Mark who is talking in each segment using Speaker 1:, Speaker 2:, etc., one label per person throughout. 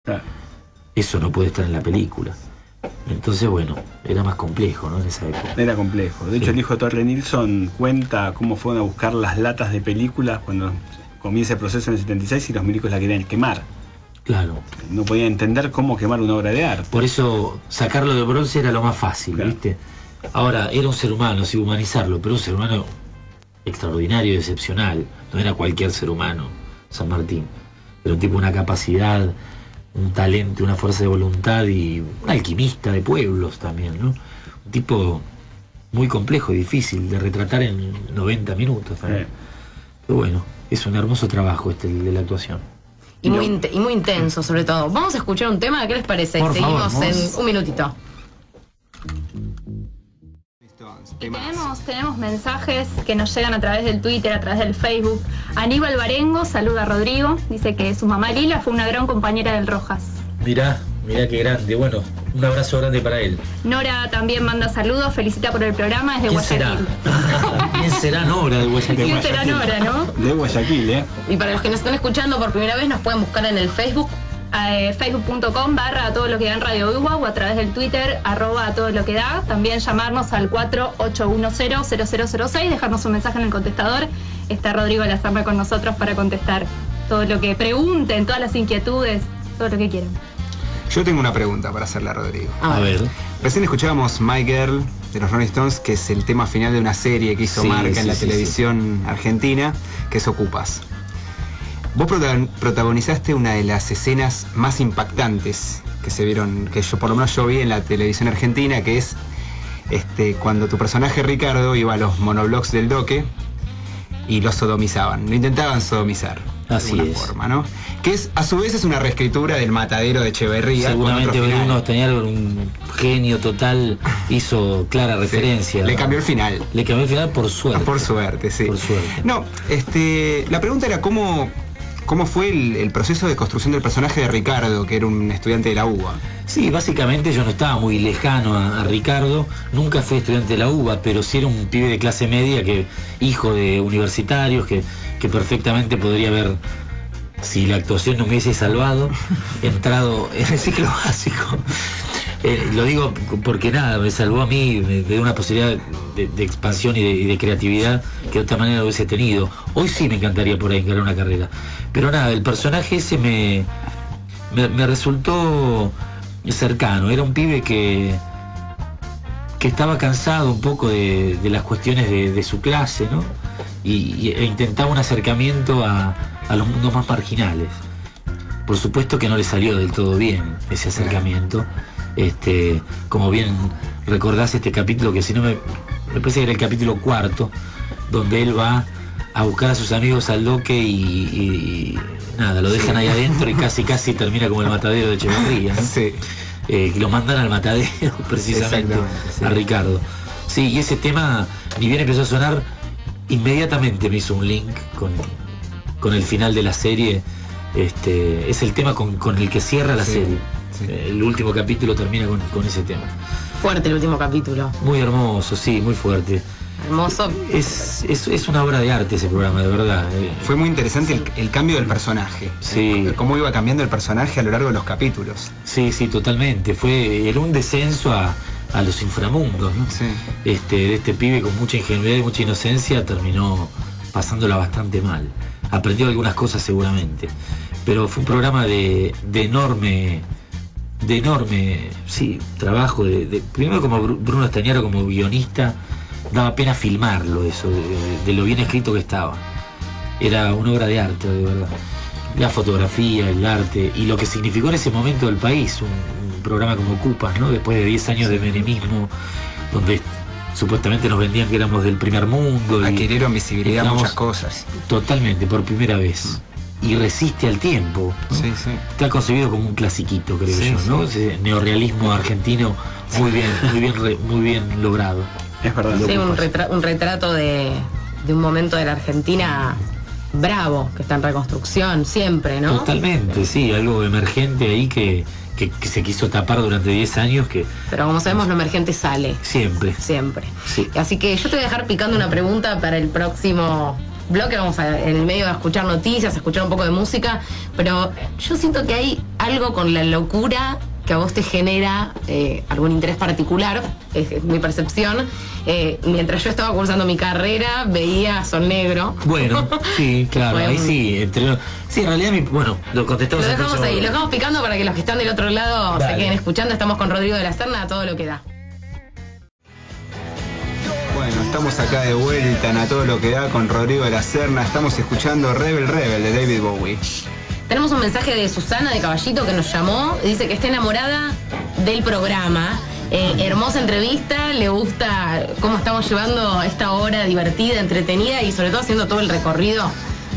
Speaker 1: Claro.
Speaker 2: Eso no puede estar en la película. Entonces, bueno, era más complejo, ¿no? En esa época.
Speaker 1: Era complejo. De hecho, el hijo de Torre Nilsson cuenta cómo fueron a buscar las latas de películas cuando comienza el proceso en el 76 y los milicos la querían quemar.
Speaker 2: Claro.
Speaker 1: No podían entender cómo quemar una obra de arte.
Speaker 2: Por eso, sacarlo de bronce era lo más fácil,
Speaker 1: Claro.
Speaker 2: ¿viste? Ahora, era un ser humano, sí, humanizarlo, pero un ser humano extraordinario y excepcional. No era cualquier ser humano, San Martín. Era un tipo, una capacidad, un talento, una fuerza de voluntad y un alquimista de pueblos también, ¿no? Un tipo muy complejo y difícil de retratar en 90 minutos también. Pero bueno, es un hermoso trabajo el de la actuación.
Speaker 3: Y muy intenso, sobre todo. Vamos a escuchar un tema, ¿qué les parece?
Speaker 2: Por
Speaker 3: Seguimos
Speaker 2: favor,
Speaker 3: en un minutito.
Speaker 4: Y tenemos mensajes que nos llegan a través del Twitter, a través del Facebook. Aníbal Barengo saluda a Rodrigo, dice que su mamá Lila fue una gran compañera del Rojas.
Speaker 2: Mirá qué grande. Bueno, un abrazo grande para él.
Speaker 4: Nora también manda saludos, felicita por el programa desde
Speaker 2: ¿Quién será?
Speaker 4: Guayaquil.
Speaker 2: ¿Quién será Nora de Guayaquil?
Speaker 4: ¿Quién será Nora, no?
Speaker 1: De Guayaquil, ¿eh?
Speaker 3: Y para los que nos están escuchando por primera vez, nos pueden buscar en el Facebook, facebook.com/a todo lo que da en Radio Uva, o a través del Twitter @a todo lo que da. También llamarnos al 4810-0006, dejarnos un mensaje en el contestador. Está Rodrigo Lazarra con nosotros para contestar todo lo que pregunten, todas las inquietudes, todo lo que quieran.
Speaker 5: Yo tengo una pregunta para hacerle a Rodrigo.
Speaker 2: A ver.
Speaker 5: Recién escuchábamos My Girl de los Rolling Stones, que es el tema final de una serie que hizo Marca en la televisión argentina, que es Ocupas. Vos protagonizaste una de las escenas más impactantes que se vieron, que yo por lo menos yo vi en la televisión argentina, que es cuando tu personaje Ricardo iba a los monoblocks del Doque y los sodomizaban, lo intentaban sodomizar.
Speaker 2: Así
Speaker 5: de alguna
Speaker 2: es.
Speaker 5: forma, ¿no? Que es, a su vez, es una reescritura del Matadero de Echeverría.
Speaker 2: Seguramente Bruno Estañaro, un genio total, hizo clara referencia.
Speaker 5: Le cambió el final.
Speaker 2: Le cambió el final por suerte.
Speaker 5: Por suerte, sí.
Speaker 2: Por suerte.
Speaker 5: No, la pregunta era cómo fue el proceso de construcción del personaje de Ricardo, que era un estudiante de la UBA.
Speaker 2: Sí, básicamente yo no estaba muy lejano a Ricardo, nunca fui estudiante de la UBA, pero sí era un pibe de clase media, hijo de universitarios, que perfectamente podría haber, si la actuación no me hubiese salvado, entrado en el ciclo básico. Lo digo porque nada, me salvó a mí, me dio una posibilidad de expansión y de creatividad que de otra manera no hubiese tenido. Hoy sí me encantaría por ahí encarar una carrera. Pero nada, el personaje ese me resultó cercano. Era un pibe que estaba cansado un poco de las cuestiones de su clase, ¿no? E intentaba un acercamiento a los mundos más marginales. Por supuesto que no le salió del todo bien ese acercamiento. Como bien recordás este capítulo, que si no me parece que era el capítulo 4, donde él va a buscar a sus amigos al Doque y nada, lo dejan ahí adentro y casi termina como el Matadero de Echeverría, ¿no?
Speaker 5: Sí.
Speaker 2: Que lo mandan al matadero precisamente,
Speaker 5: sí.
Speaker 2: a Ricardo. Sí, y ese tema, ni bien empezó a sonar, inmediatamente me hizo un link con el final de la serie. Es el tema con el que cierra la serie. Sí. El último capítulo termina con ese tema.
Speaker 3: Fuerte el último capítulo.
Speaker 2: Muy hermoso, sí, muy fuerte.
Speaker 3: Hermoso.
Speaker 2: Es una obra de arte ese programa, de verdad.
Speaker 5: Fue muy interesante el cambio del personaje.
Speaker 2: Sí.
Speaker 5: Cómo iba cambiando el personaje a lo largo de los capítulos.
Speaker 2: Sí, totalmente. Era un descenso a los inframundos, ¿no?
Speaker 5: Sí.
Speaker 2: De este pibe con mucha ingenuidad y mucha inocencia, terminó pasándola bastante mal. Aprendió algunas cosas seguramente. Pero fue un programa de enorme trabajo. Primero como Bruno Estañaro, como guionista, daba pena filmarlo, eso, de lo bien escrito que estaba. Era una obra de arte, de verdad. La fotografía, el arte y lo que significó en ese momento del país, un programa como Ocupas, ¿no? Después de 10 años de menemismo, donde supuestamente nos vendían que éramos del primer mundo.
Speaker 5: Adquirieron visibilidad muchas cosas.
Speaker 2: Totalmente, por primera vez. Y resiste al tiempo, ¿no?
Speaker 5: Sí.
Speaker 2: Está concebido como un clasiquito, creo yo, ¿no? Ese neorrealismo argentino muy bien logrado.
Speaker 1: Es verdad.
Speaker 3: Sí, un retrato de un momento de la Argentina bravo, que está en reconstrucción siempre, ¿no?
Speaker 2: Totalmente, sí, algo emergente ahí que se quiso tapar durante 10 años.
Speaker 3: Pero como sabemos, lo emergente sale.
Speaker 2: Siempre.
Speaker 3: Siempre.
Speaker 2: Sí.
Speaker 3: Así que yo te voy a dejar picando una pregunta para el próximo
Speaker 6: bloque vamos en el medio a escuchar noticias, a escuchar un poco de música, pero yo siento que hay algo con la locura que a vos te genera algún interés particular, es mi percepción. Mientras yo estaba cursando mi carrera, veía Sol Negro.
Speaker 2: Bueno, sí, claro, ahí sí, sí, en realidad, lo contestamos.
Speaker 6: Lo dejamos ahí, lo dejamos picando para que los que están del otro lado se queden escuchando. Estamos con Rodrigo de la Serna, a todo lo que da.
Speaker 5: Bueno, estamos acá de vuelta en A Todo Lo Que Da con Rodrigo de la Serna. Estamos escuchando Rebel Rebel de David Bowie.
Speaker 6: Tenemos un mensaje de Susana de Caballito que nos llamó. Dice que está enamorada del programa. Hermosa entrevista, le gusta cómo estamos llevando esta hora divertida, entretenida y sobre todo haciendo todo el recorrido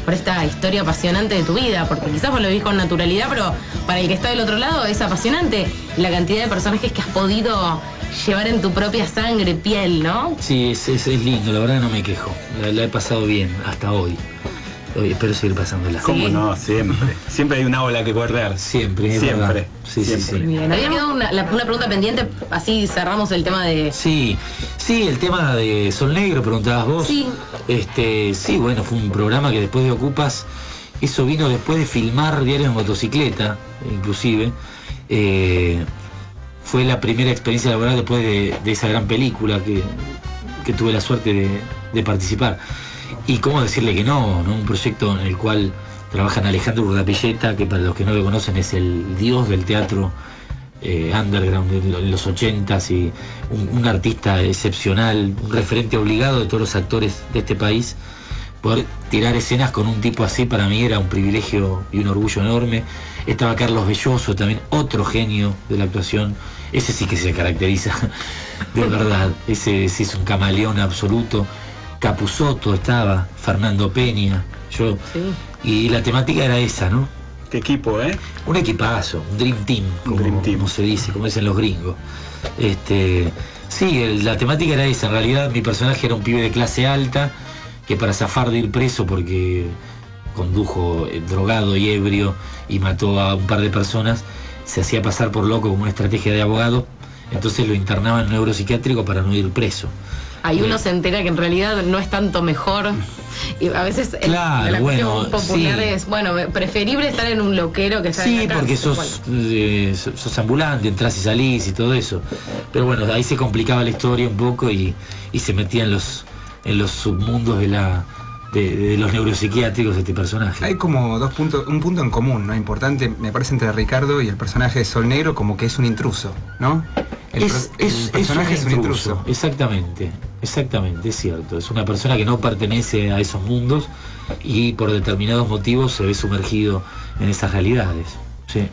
Speaker 6: por esta historia apasionante de tu vida, porque quizás vos lo vivís con naturalidad, pero para el que está del otro lado es apasionante la cantidad de personajes que has podido llevar en tu propia sangre, piel, ¿no?
Speaker 2: Sí, es lindo, la verdad no me quejo, la he pasado bien hasta hoy. Espero seguir pasándola.
Speaker 1: ¿Cómo no? Siempre. Siempre hay una ola que correr.
Speaker 2: Siempre. Sí.
Speaker 6: Bien. Había quedado una pregunta pendiente, así cerramos el tema de...
Speaker 2: Sí, el tema de Sol Negro, preguntabas vos.
Speaker 6: Sí.
Speaker 2: Sí, bueno, fue un programa que después de Ocupas, eso vino después de filmar Diarios de Motocicleta, inclusive. Fue la primera experiencia laboral después de esa gran película que tuve la suerte de participar. Y cómo decirle que no, un proyecto en el cual trabajan Alejandro Urdapilleta, que para los que no lo conocen es el dios del teatro underground de los 80s y un artista excepcional, un referente obligado de todos los actores de este país. Poder tirar escenas con un tipo así para mí era un privilegio y un orgullo enorme. Estaba Carlos Belloso, también otro genio de la actuación. Ese sí que se caracteriza de verdad, ese sí es un camaleón absoluto. Capusotto estaba, Fernando Peña, yo, y la temática era esa, ¿no?
Speaker 1: ¿Qué equipo,
Speaker 2: Un equipazo, un Dream Team, como se dice, como dicen los gringos. Sí, la temática era esa, en realidad mi personaje era un pibe de clase alta, que para zafar de ir preso porque condujo drogado y ebrio y mató a un par de personas, se hacía pasar por loco como una estrategia de abogado, entonces lo internaban en un neuropsiquiátrico para no ir preso.
Speaker 6: Ahí uno se entera que en realidad no es tanto mejor y a veces la cuestión popular es preferible estar en un loquero que estar en la cárcel.
Speaker 2: Porque sos ambulante, entras y salís y todo eso, pero bueno, ahí se complicaba la historia un poco y se metía en los submundos de los neuropsiquiátricos de este personaje.
Speaker 5: Hay como un punto en común, ¿no? Importante, me parece, entre Ricardo y el personaje de Sol Negro, como que es un intruso, ¿no? El personaje es un intruso.
Speaker 2: Exactamente, es cierto. Es una persona que no pertenece a esos mundos y por determinados motivos se ve sumergido en esas realidades. Sí.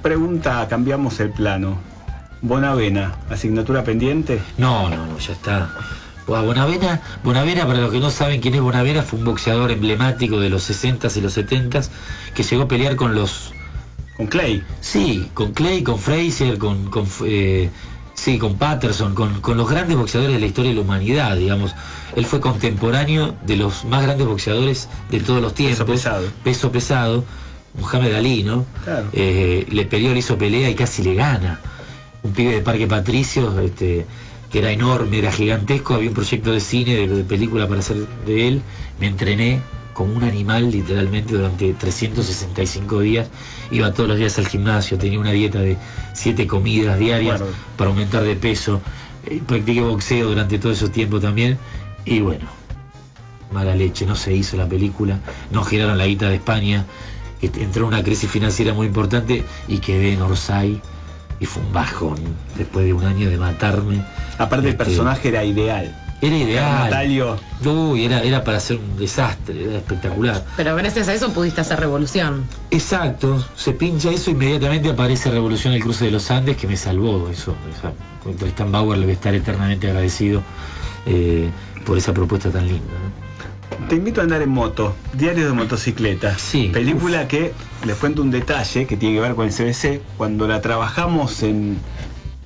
Speaker 1: Pregunta, cambiamos el plano. Bonavena, ¿asignatura pendiente?
Speaker 2: No, ya está. Bonavena, para los que no saben quién es Bonavena, fue un boxeador emblemático de los 60s y los 70s que llegó a pelear con
Speaker 1: Clay.
Speaker 2: Sí, con Clay, con Frazier, con Patterson, con los grandes boxeadores de la historia de la humanidad, digamos. Él fue contemporáneo de los más grandes boxeadores de todos los tiempos. Peso pesado. Muhammad Ali, ¿no?
Speaker 1: Claro.
Speaker 2: Le hizo pelea y casi le gana. Un pibe de Parque Patricios, que era enorme, era gigantesco. Había un proyecto de cine, de película para hacer de él. Me entrené como un animal literalmente durante 365 días. Iba todos los días al gimnasio, tenía una dieta de 7 comidas diarias para aumentar de peso. Practiqué boxeo durante todo ese tiempo también. Y bueno, mala leche, no se hizo la película, no giraron la guita de España, entró una crisis financiera muy importante y quedé en Orsay. Y fue un bajón después de un año de matarme.
Speaker 1: Aparte el personaje era ideal.
Speaker 2: Era ideal.
Speaker 1: Natalio.
Speaker 2: Uy, era para hacer un desastre, era espectacular.
Speaker 6: Pero gracias a eso pudiste hacer Revolución.
Speaker 2: Exacto, se pincha eso, inmediatamente aparece Revolución, el cruce de los Andes, que me salvó eso. Con Tristan Bauer le voy a estar eternamente agradecido por esa propuesta tan linda, ¿no?
Speaker 1: Te invito a andar en moto, Diarios de Motocicleta.
Speaker 2: Sí.
Speaker 1: Película que, les cuento un detalle que tiene que ver con el CBC. Cuando la trabajamos en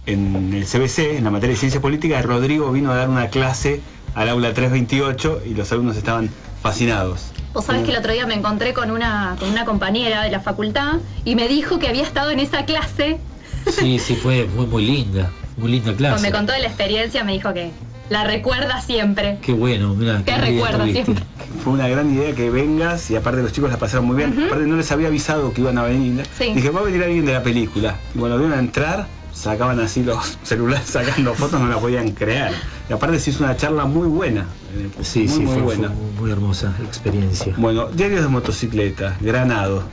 Speaker 1: el CBC, en la materia de Ciencia Política, Rodrigo vino a dar una clase al aula 328 y los alumnos estaban fascinados.
Speaker 3: Vos sabés que el otro día me encontré con una compañera de la facultad y me dijo que había estado en esa clase.
Speaker 2: Sí, fue muy linda clase.
Speaker 3: Cuando me contó de la experiencia me dijo que la recuerda siempre.
Speaker 2: Qué bueno, mira.
Speaker 3: Te recuerda siempre.
Speaker 1: Fue una gran idea que vengas y aparte los chicos la pasaron muy bien. Aparte no les había avisado que iban a venir.
Speaker 3: Sí.
Speaker 1: Dije, va a venir alguien de la película. Y cuando vieron a entrar, sacaban así los celulares sacando fotos, no la podían creer. Y aparte se hizo una charla muy buena.
Speaker 2: Sí,
Speaker 1: muy buena.
Speaker 2: Fue muy hermosa la experiencia.
Speaker 1: Bueno, diarios de motocicleta, Granado.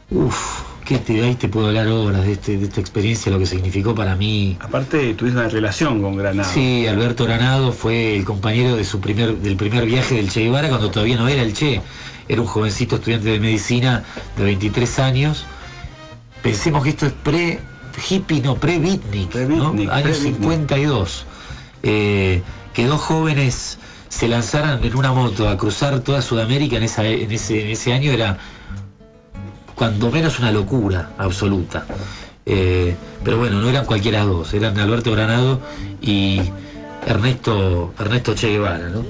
Speaker 2: Uf, ahí te puedo hablar horas de esta experiencia, lo que significó para mí.
Speaker 1: Aparte tuviste una relación con Granado.
Speaker 2: Sí, Alberto Granado fue el compañero del primer viaje del Che Guevara cuando todavía no era el Che. Era un jovencito estudiante de medicina de 23 años. Pensemos que esto es pre-hippie, no, pre-Beatnik, ¿no? Años 52. Que dos jóvenes se lanzaran en una moto a cruzar toda Sudamérica en ese año era cuando menos una locura absoluta. Pero bueno, no eran cualquiera dos, eran Alberto Granado y Ernesto Che Guevara, ¿no?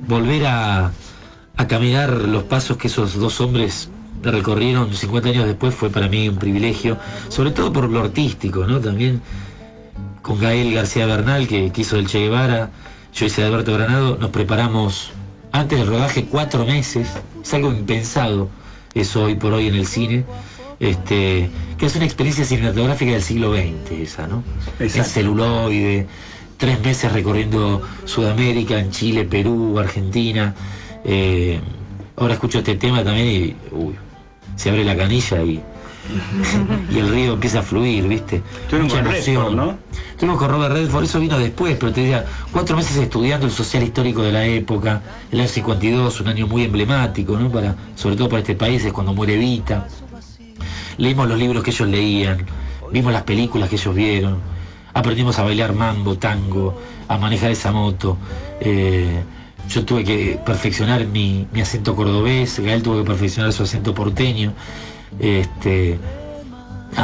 Speaker 2: Volver a caminar los pasos que esos dos hombres recorrieron 50 años después fue para mí un privilegio, sobre todo por lo artístico, ¿no? También con Gael García Bernal, que hizo del Che Guevara, yo hice de Alberto Granado, nos preparamos antes del rodaje 4 meses, es algo impensado eso hoy por hoy en el cine, que es una experiencia cinematográfica del siglo XX esa, ¿no? En celuloide, 3 meses recorriendo Sudamérica, en Chile, Perú, Argentina. Ahora escucho este tema también y se abre la canilla y el río empieza a fluir, ¿viste? Mucha emoción, ¿no? Estuvimos con Robert Redford, eso vino después, pero te decía, 4 meses estudiando el social histórico de la época, el año 52, un año muy emblemático, ¿no? Sobre todo para este país, es cuando muere Evita. Leímos los libros que ellos leían, vimos las películas que ellos vieron, aprendimos a bailar mambo, tango, a manejar esa moto. Yo tuve que perfeccionar mi acento cordobés, Gael tuvo que perfeccionar su acento porteño.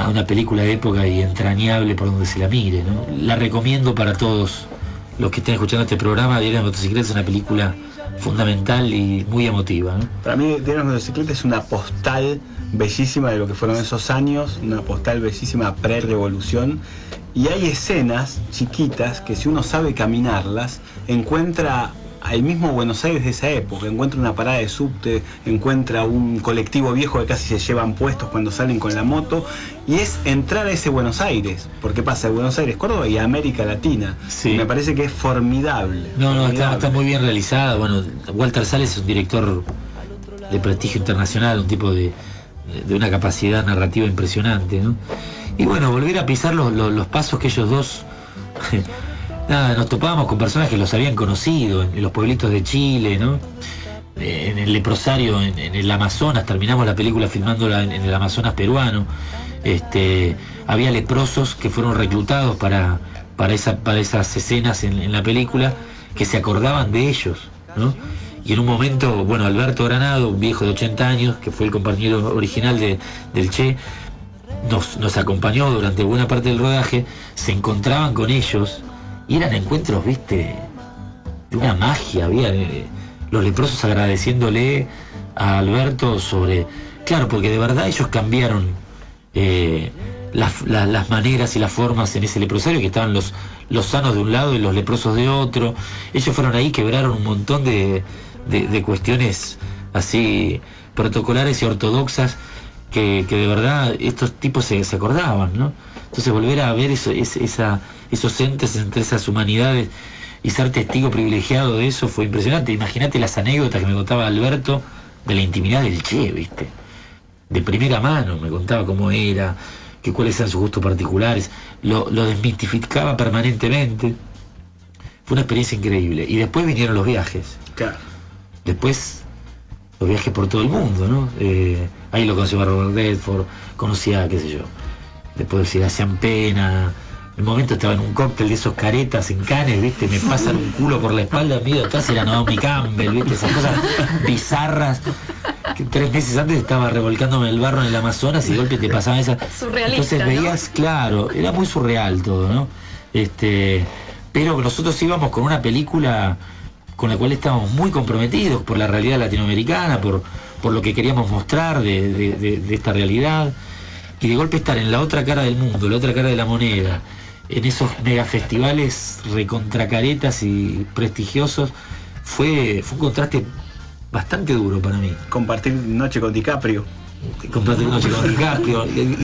Speaker 2: Una película de época y entrañable por donde se la mire, ¿no? La recomiendo para todos los que estén escuchando este programa. Diario de Motocicleta es una película fundamental y muy emotiva, ¿no?
Speaker 1: Para mí Diario de Motocicleta es una postal bellísima de lo que fueron esos años, una postal bellísima pre-revolución, y hay escenas chiquitas que si uno sabe caminarlas encuentra al mismo Buenos Aires de esa época, encuentra una parada de subte, encuentra un colectivo viejo que casi se llevan puestos cuando salen con la moto, y es entrar a ese Buenos Aires, porque pasa de Buenos Aires, Córdoba y América Latina.
Speaker 2: Sí.
Speaker 1: Y me parece que es formidable.
Speaker 2: Está muy bien realizada. Bueno, Walter Sales es un director de prestigio internacional, un tipo de una capacidad narrativa impresionante, ¿no? Y bueno, volver a pisar los pasos que ellos dos nos topábamos con personas que los habían conocido en los pueblitos de Chile, ¿no? En el leprosario, en el Amazonas, terminamos la película filmándola en el Amazonas peruano. Había leprosos que fueron reclutados para esas escenas en la película, que se acordaban de ellos, ¿no? Y en un momento, bueno, Alberto Granado, un viejo de 80 años, que fue el compañero original del Che, nos acompañó durante buena parte del rodaje, se encontraban con ellos, y eran encuentros, viste, de una magia. Había los leprosos agradeciéndole a Alberto claro, porque de verdad ellos cambiaron las maneras y las formas en ese leprosario, que estaban los sanos de un lado y los leprosos de otro. Ellos fueron ahí, quebraron un montón de cuestiones así protocolares y ortodoxas que de verdad estos tipos se acordaban, ¿no? Entonces volver a ver esos entes entre esas humanidades y ser testigo privilegiado de eso fue impresionante. Imagínate las anécdotas que me contaba Alberto de la intimidad del Che, ¿viste? De primera mano me contaba cómo era, cuáles eran sus gustos particulares, lo desmitificaba permanentemente. Fue una experiencia increíble. Y después vinieron los viajes.
Speaker 1: Claro.
Speaker 2: Después los viajes por todo el mundo, ¿no? Ahí lo conocí a Robert Redford, conocía, qué sé yo, después de Hacían Pena. En un momento estaba en un cóctel de esos caretas en Cannes, ¿viste? Me pasan un culo por la espalda, mío, atrás era Naomi Campbell, ¿viste? Esas cosas bizarras. Que 3 meses antes estaba revolcándome el barro en el Amazonas y de golpe te pasaban esas.
Speaker 3: Surrealista,
Speaker 2: entonces veías, ¿no? Claro, era muy surreal todo, ¿no? Pero nosotros íbamos con una película con la cual estábamos muy comprometidos por la realidad latinoamericana, por lo que queríamos mostrar de esta realidad, y de golpe estar en la otra cara del mundo, la otra cara de la moneda, en esos megafestivales recontracaretas y prestigiosos, fue un contraste bastante duro para mí.
Speaker 1: Compartir noche con DiCaprio.
Speaker 2: Compartir noche con DiCaprio.